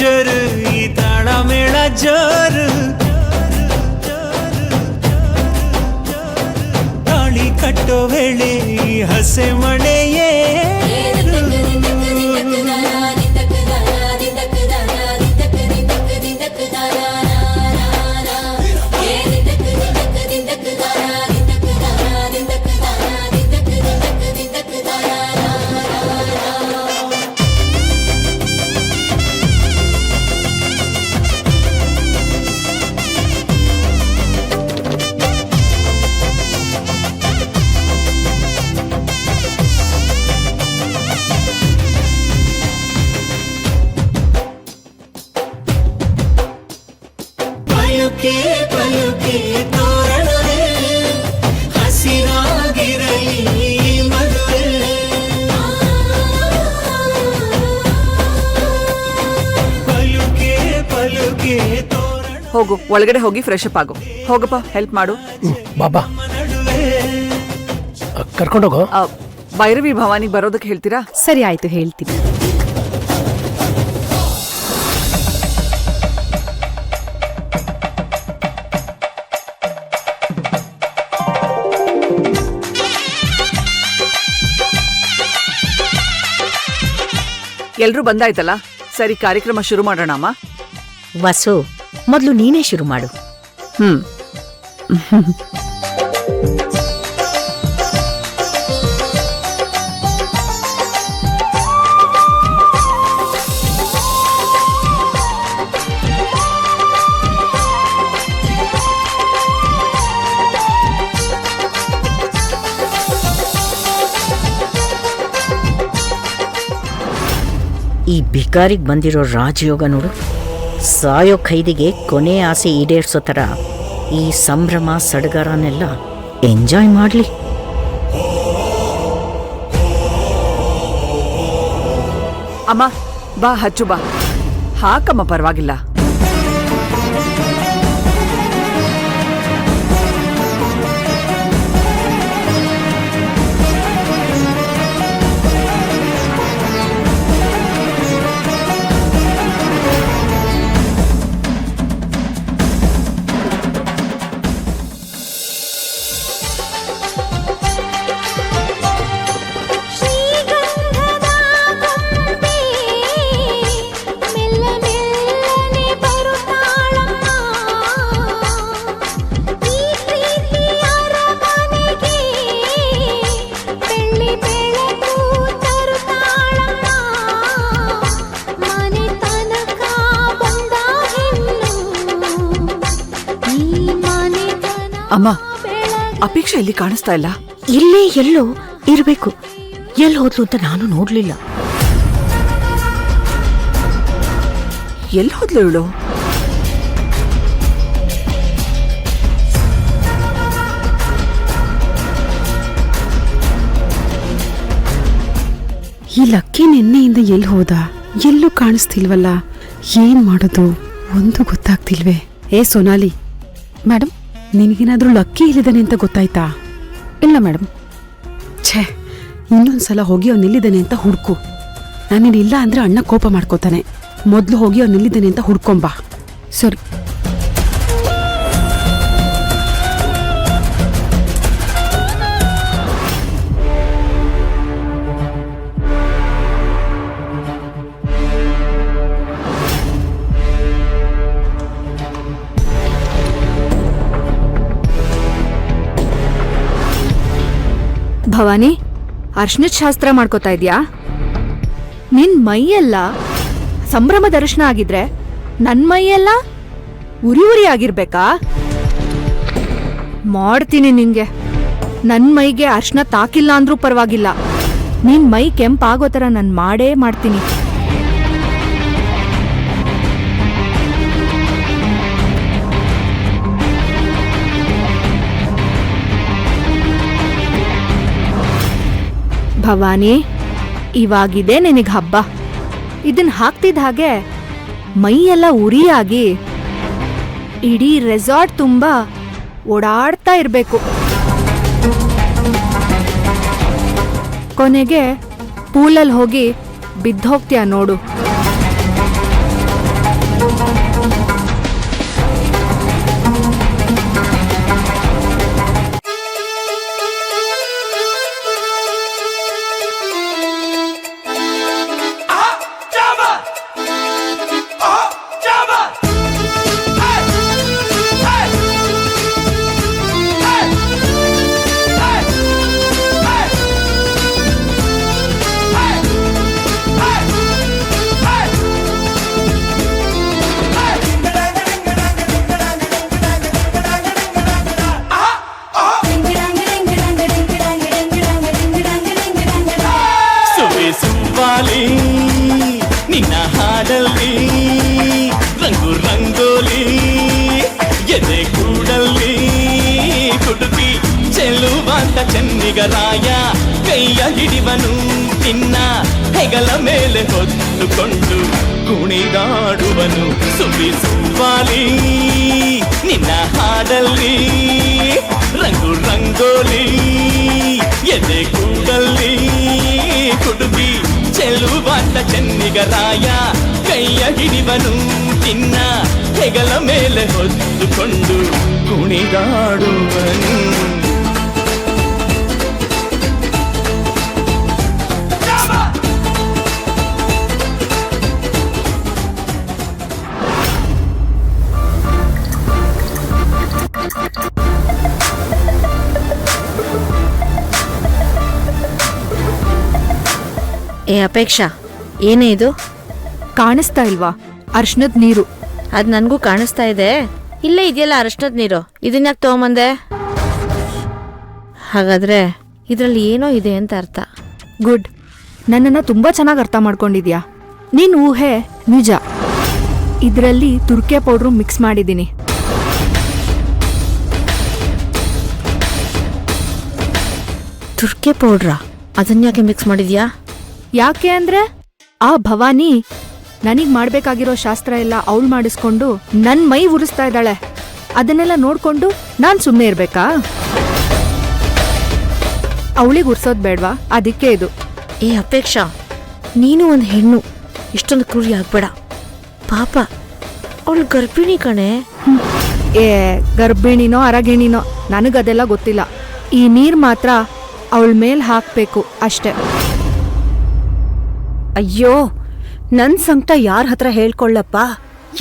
ಜರು ಈ ತಾಳ ಮೇಳ ಜರು ತಾಳಿ ಕಟ್ಟೋ ವೇಳೆ ಈ ಹಸೆ ಮಳೆಯೇ ಪಲುಕೆ ತೋರಣವೇ ಹಸಿರಾಗಿರಲಿ ಮದುವೆ ಪಲುಕೆ ತೋರಣ. ಹೋಗು, ಒಳಗಡೆ ಹೋಗಿ ಫ್ರೆಶ್ ಅಪ್ ಆಗು. ಹೋಗಪ್ಪ, ಹೆಲ್ಪ್ ಮಾಡು. ಬಾಬಾ ಕರ್ಕೊಂಡೋಗೋ. ಭೈರವಿ ಭವಾನಿಗೆ ಬರೋದಕ್ಕೆ ಹೇಳ್ತೀರಾ? ಸರಿ ಆಯ್ತು, ಹೇಳ್ತೀನಿ. ಎಲ್ರೂ ಬಂದಾಯ್ತಲ್ಲ, ಸರಿ ಕಾರ್ಯಕ್ರಮ ಶುರು ಮಾಡೋಣ ಅಮ್ಮ. ವಸು, ಮೊದಲು ನೀನೇ ಶುರು ಮಾಡು. ಈ ಭಿಕಾರಿಗೆ ಬಂದಿರೋ ರಾಜಯೋಗ ನೋಡು. ಸಾಯೋ ಖೈದಿಗೆ ಕೊನೆ ಆಸೆ ಈಡೇರಿಸೋ ಥರ ಈ ಸಂಭ್ರಮ ಸಡಗರನೆಲ್ಲ ಎಂಜಾಯ್ ಮಾಡಲಿ. ಅಮ್ಮ ಬಾ, ಹಚ್ಚು ಬಾ. ಹಾಕಮ್ಮ, ಪರವಾಗಿಲ್ಲ. ಅಮ್ಮ, ಅಪೇಕ್ಷೆ ಇಲ್ಲಿ ಕಾಣಿಸ್ತಾ ಇಲ್ಲ. ಇಲ್ಲೇ ಎಲ್ಲೋ ಇರಬೇಕು. ಎಲ್ಲಿ ಹೋದ್ಲು ಅಂತ ನಾನು ನೋಡ್ಲಿಲ್ಲ. ಎಲ್ಲಿ ಹೋದ್ಲು ಇವಳು? ಈ ಲಕ್ಕಿ ನಿನ್ನೆಯಿಂದ ಎಲ್ಲಿ ಹೋದ? ಎಲ್ಲೂ ಕಾಣಿಸ್ತಿಲ್ವಲ್ಲ. ಏನ್ ಮಾಡೋದು ಒಂದು ಗೊತ್ತಾಗ್ತಿಲ್ವೇ. ಸೋನಾಲಿ ಮೇಡಮ್, ನಿನಗೇನಾದ್ರೂ ಲಕ್ಕಿ ಇಲ್ಲಿದ್ದಾನೆ ಅಂತ ಗೊತ್ತಾಯ್ತಾ? ಇಲ್ಲ ಮೇಡಮ್. ಛೇ, ಇನ್ನೊಂದ್ಸಲ ಹೋಗಿ ಅವನೆಲ್ಲಿದ್ದಾನೆ ಅಂತ ಹುಡ್ಕು. ನಾನೇನಿಲ್ಲ ಅಂದ್ರೆ ಅಣ್ಣ ಕೋಪ ಮಾಡ್ಕೋತಾನೆ. ಮೊದಲು ಹೋಗಿ ಅವನೆಲ್ಲಿದ್ದಾನೆ ಅಂತ ಹುಡ್ಕೊಂಬಾ. ಸರಿ. ಭವಾನಿ, ಅರ್ಶಿನದ ಶಾಸ್ತ್ರ ಮಾಡ್ಕೋತಾ ಇದ್ಯಾ? ನಿನ್ ಮೈಯೆಲ್ಲ ಸಂಭ್ರಮ ದರ್ಶನ ಆಗಿದ್ರೆ ನನ್ ಮೈಯೆಲ್ಲ ಉರಿ ಉರಿ ಆಗಿರ್ಬೇಕಾ? ಮಾಡ್ತೀನಿ ನಿಂಗೆ. ನನ್ ಮೈಗೆ ಅರ್ಶಿನ ತಾಕಿಲ್ಲ ಅಂದ್ರೂ ಪರವಾಗಿಲ್ಲ, ನಿನ್ ಮೈ ಕೆಂಪಾಗೋ ಥರ ನಾನು ಮಾಡೇ ಮಾಡ್ತೀನಿ. ಭವಾನಿ, ಇವಾಗಿದೆ ನಿನಗೆ ಹಬ್ಬ. ಇದನ್ನ ಹಾಕ್ತಿದ್ದ ಹಾಗೆ ಮೈಯೆಲ್ಲ ಉರಿಯಾಗಿ ಇಡೀ ರೆಸಾರ್ಟ್ ತುಂಬ ಓಡಾಡ್ತಾ ಇರಬೇಕು. ಕೊನೆಗೆ ಪೂಲಲ್ಲಿ ಹೋಗಿ ಬಿದ್ದೋಗ್ತೀಯ ನೋಡು. ನಿನ್ನ ಹಾಡಲ್ಲಿ ರಂಗು ರಂಗೋಲಿ ಎದೆ ಕೂಡಲ್ಲಿ ಕುಟುಕಿ ಚೆಲ್ಲುವಂತ ಚೆನ್ನಿಗರಾಯ ಕೈಯ ಹಿಡಿವನು ನಿನ್ನ ಹೆಗಲ ಮೇಲೆ ಹೊತ್ತುಕೊಂಡು ಕುಣಿದಾಡುವನು ಸುವಾಲಿ ನಿನ್ನ ಹಾಡಲ್ಲಿ ರಂಗು ರಂಗೋಲಿ ಎದೆ ಕೂಡಲ್ಲಿ ಕುಟುಕಿ ಚೆಲ್ಲುವಂತ ಚೆನ್ನಿಗರಾಯ ಕೈಯ ಹಿಡಿವನು ನಿನ್ನ ಹೆಗಲ ಮೇಲೆ ಹೊತ್ತುಕೊಂಡು ಕುಣಿದಾಡುವನು. ಏ ಅಪೇಕ್ಷಾ, ಏನೇ ಇದು? ಕಾಣಿಸ್ತಾ ಇಲ್ವಾ? ಅರ್ಶನದ ನೀರು. ಅದು ನನಗೂ ಕಾಣಿಸ್ತಾ ಇದೆ. ಇಲ್ಲೇ ಇದೆಯಲ್ಲ ಅರಶಿನದ ನೀರು, ಇದನ್ನ ಯಾಕೆ ತಗೊಂಬಂದೆ? ಹಾಗಾದ್ರೆ ಇದರಲ್ಲಿ ಏನೋ ಇದೆ ಅಂತ ಅರ್ಥ. ಗುಡ್, ನನ್ನನ್ನು ತುಂಬಾ ಚೆನ್ನಾಗಿ ಅರ್ಥ ಮಾಡ್ಕೊಂಡಿದ್ಯಾ. ನೀನ್ ಊಹೆ ನಿಜ. ಇದರಲ್ಲಿ ತುರ್ಕೆ ಪೌಡ್ರು ಮಿಕ್ಸ್ ಮಾಡಿದ್ದೀನಿ. ತುರ್ಕೆ ಪೌಡ್ರಾ? ಅದನ್ನ ಯಾಕೆ ಮಿಕ್ಸ್ ಮಾಡಿದ್ಯಾ? ಯಾಕೆ ಅಂದ್ರೆ ಆ ಭವಾನಿ ನನಗ್ ಮಾಡ್ಬೇಕಾಗಿರೋ ಶಾಸ್ತ್ರ ಎಲ್ಲ ಅವಳು ಮಾಡಿಸ್ಕೊಂಡು ನನ್ ಮೈ ಉರಿಸ್ತಾ ಇದ್ದಾಳೆ. ಅದನ್ನೆಲ್ಲ ನೋಡ್ಕೊಂಡು ನಾನ್ ಸುಮ್ಮನೆ ಇರ್ಬೇಕಾ? ಅವಳಿಗೆ ಉರ್ಸೋದ್ ಬೇಡ್ವಾ? ಅದಕ್ಕೆ ಇದು. ಏ ಅಪೇಕ್ಷಾ, ನೀನು ಒಂದು ಹೆಣ್ಣು, ಇಷ್ಟೊಂದು ಕ್ರೂರಿ ಆಗ್ಬೇಡ. ಪಾಪ ಅವಳು ಗರ್ಭಿಣಿ ಕಣೆ. ಏ ಗರ್ಭಿಣಿನೋ ಅರಗಿಣಿನೋ ನನಗದೆಲ್ಲ ಗೊತ್ತಿಲ್ಲ. ಈ ನೀರ್ ಮಾತ್ರ ಅವಳ ಮೇಲ್ ಹಾಕ್ಬೇಕು ಅಷ್ಟೆ. ಅಯ್ಯೋ, ನನ್ ಸಂಕಟ ಯಾರ ಹತ್ರ ಹೇಳ್ಕೊಳ್ಳಪ್ಪ?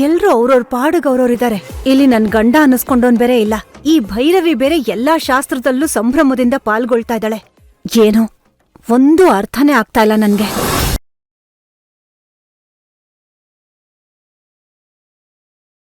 ಎಲ್ರೂ ಅವ್ರವ್ರ ಪಾಡಿಗೆ ಅವ್ರವ್ರಿದ್ದಾರೆ. ಇಲ್ಲಿ ನನ್ ಗಂಡ ಅನ್ನಿಸ್ಕೊಂಡೋನ್ ಬೇರೆ ಇಲ್ಲ. ಈ ಭೈರವಿ ಬೇರೆ ಎಲ್ಲಾ ಶಾಸ್ತ್ರದಲ್ಲೂ ಸಂಭ್ರಮದಿಂದ ಪಾಲ್ಗೊಳ್ತಾ ಇದ್ದಾಳೆ. ಏನೋ ಒಂದು ಅರ್ಥನೇ ಆಗ್ತಾ ಇಲ್ಲ ನನ್ಗೆ.